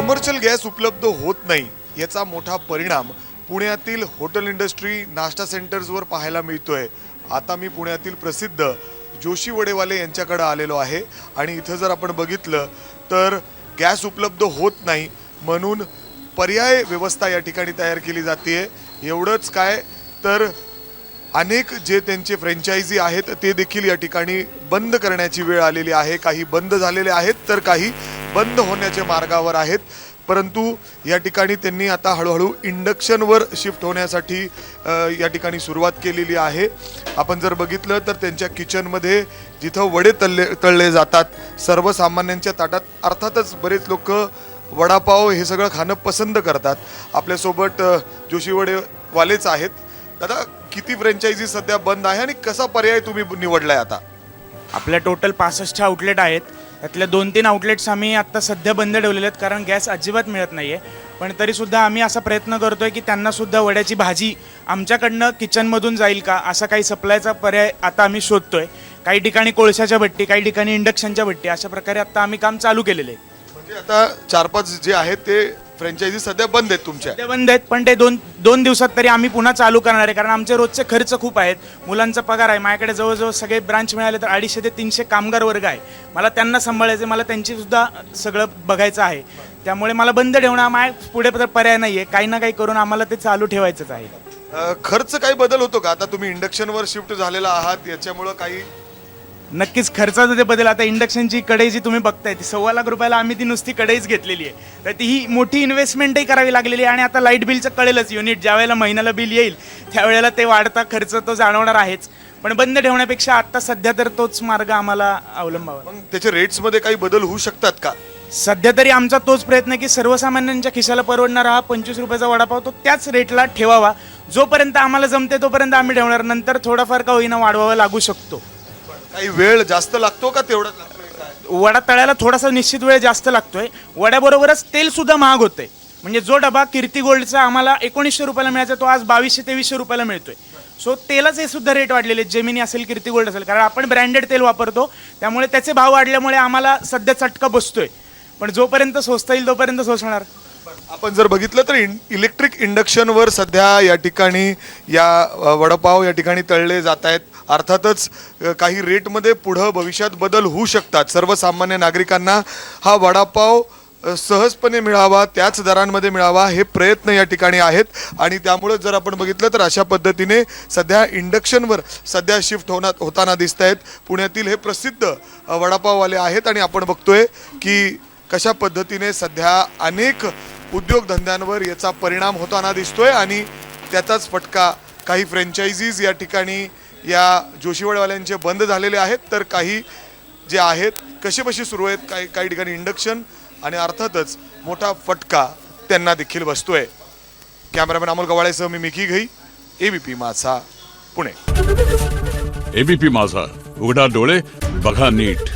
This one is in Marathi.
कमर्शियल गॅस उपलब्ध होत नाही याचा मोठा परिणाम पुण्यातील हॉटेल इंडस्ट्री नाश्ता सेंटर्सवर पाहायला मिळतोय। आता मी पुण्यातील प्रसिद्ध जोशी वडेवाले यांच्याकडे आलेलो आहे आणि इथं जर आपण बघितलं तर गॅस उपलब्ध होत नाही म्हणून पर्याय व्यवस्था या ठिकाणी तयार केली जाते। एवढंच काय तर अनेक जे त्यांचे फ्रँचायझी आहेत ते देखील या ठिकाणी बंद करण्याची वेळ आलेली आहे। काही बंद झालेले आहेत तर काही बंद होण्याच्या मार्गावर आहेत, परंतु या ठिकाणी त्यांनी आता हळूहळू इंडक्शनवर शिफ्ट होण्यासाठी या ठिकाणी सुरुवात केलेली आहे। आपण जर बघितलं तर त्यांच्या किचनमध्ये जिथं वडे तळले जातात सर्वसामान्यांच्या ताटात, अर्थातच बरेच लोक वडापाव हे सगळं खाणं पसंत करतात। आपल्यासोबत जोशी वडेवालेच आहेत। दादा, किती फ्रँचायझी सध्या बंद आहे आणि कसा पर्याय तुम्ही निवडलाय? आता आपल्या टोटल 65 आउटलेट आहेत, त्यातल्या 2-3 आउटलेट्स आम्ही आत्ता सध्या बंद ठेवलेले आहेत कारण गॅस अजिबात मिळत नाही आहे। पण तरीसुद्धा आम्ही असा प्रयत्न करतोय की त्यांनासुद्धा वड्याची भाजी आमच्याकडनं किचनमधून जाईल का असा काही सप्लायचा पर्याय आता आम्ही शोधतोय। काही ठिकाणी कोळशाच्या भट्टी, काही ठिकाणी इंडक्शनच्या भट्टी, अशा प्रकारे आता आम्ही काम चालू केलेलं आहे। म्हणजे आता 4-5 जे आहेत ते फ्रँचायझी सध्या बंद आहेत तुमच्या? ते बंद आहेत, पण ते दोन दिवसात तरी आम्ही पुन्हा चालू करणार आहे कारण आमचे रोजचे खर्च खूप आहेत। मुलांचा पगार आहे, माझ्याकडे जवळजवळ सगळे ब्रांच मिळाले तर 250 ते 300 कामगार वर्ग आहे, मला त्यांना सांभाळायचं, मला त्यांची सुद्धा सगळं बघायचं आहे। त्यामुळे मला बंद ठेवणं पुढे पर्याय नाही आहे, काही ना काही करून आम्हाला ते चालू ठेवायचंच आहे। खर्च काही बदल होतो का? आता तुम्ही इंडक्शनवर शिफ्ट झालेला आहात, याच्यामुळं काही? नक्कीच खर्चाचं ते बदल। आता इंडक्शनची कढई जी तुम्ही बघताय ती 1.25 लाख रुपयाला आम्ही ती नुसती कढईच घेतलेली आहे, तर ती ही मोठी इन्व्हेस्टमेंटही करावी लागलेली आहे। आणि आता लाईट बिलचं कळेलच, युनिट ज्या वेळेला महिन्याला बिल येईल त्यावेळेला ते वाढता खर्च तो जाणवणार आहेच। पण बंद ठेवण्यापेक्षा आता सध्या तर तोच मार्ग आम्हाला अवलंबावा। मग त्याच्या रेट्समध्ये काही बदल होऊ शकतात का? सध्या तरी आमचा तोच प्रयत्न आहे की सर्वसामान्यांच्या खिशाला परवडणारा हा 25 रुपयाचा वडापाव तो त्याच रेटला ठेवावा। जोपर्यंत आम्हाला जमते तोपर्यंत आम्ही ठेवणार, नंतर थोडाफार का होईना वाढवावा लागू शकतो। काही वेळ जास्त लागतो का? तेवढंच लागतोय काय? वडा तळायला थोडासा निश्चित वेळ जास्त लागतोय, वड्याबरोबरच तेल सुद्धा महाग होतंय। म्हणजे जो डबा कीर्ती गोल्डचा आम्हाला 1900 रुपयाला मिळायचा तो आज 2200-2300 रुपयाला मिळतोय। सो तेलाचे सुद्धा रेट वाढलेले आहेत, जेमिनी असेल कीर्ती गोल्ड असेल, कारण आपण ब्रँडेड तेल वापरतो त्यामुळे त्याचे भाव वाढल्यामुळे आम्हाला सध्या चटका बसतोय, पण जोपर्यंत स्वस्त येईल तोपर्यंत सोसणार। आपण जर बघितलं तर इलेक्ट्रिक इंडक्शनवर सध्या या ठिकाणी या वडापाव या ठिकाणी तळले जात आहेत। अर्थातच काही रेटमध्ये पुढं भविष्यात बदल होऊ शकतात। सर्वसामान्य नागरिकांना हा वडापाव सहजपणे मिळावा, त्याच दरांमध्ये मिळावा हे प्रयत्न या ठिकाणी आहेत। आणि त्यामुळे जर आपण बघितलं तर अशा पद्धतीने सध्या इंडक्शनवर सध्या शिफ्ट होताना दिसत आहेत। पुण्यातील हे प्रसिद्ध वडापाववाले आहेत आणि आपण बघतोय की कशा पद्धतीने सध्या अनेक उद्योगधंद्यांवर याचा परिणाम होताना दिसतोय आणि त्याचाच फटका काही फ्रँचायझीज या ठिकाणी या जोशी वडेवाल्यांचे बंद झालेले आहेत, तर काही जे आहेत कशीबशी सुरू आहेत, काही ठिकाणी इंडक्शन, आणि अर्थातच मोठा फटका त्यांना देखील बसतोय। कॅमेरामॅन अमोल गवाळेसह मी मिकी घई, एबीपी माझा, पुणे। एबीपी माझा, उघडा डोळे बघा नीट।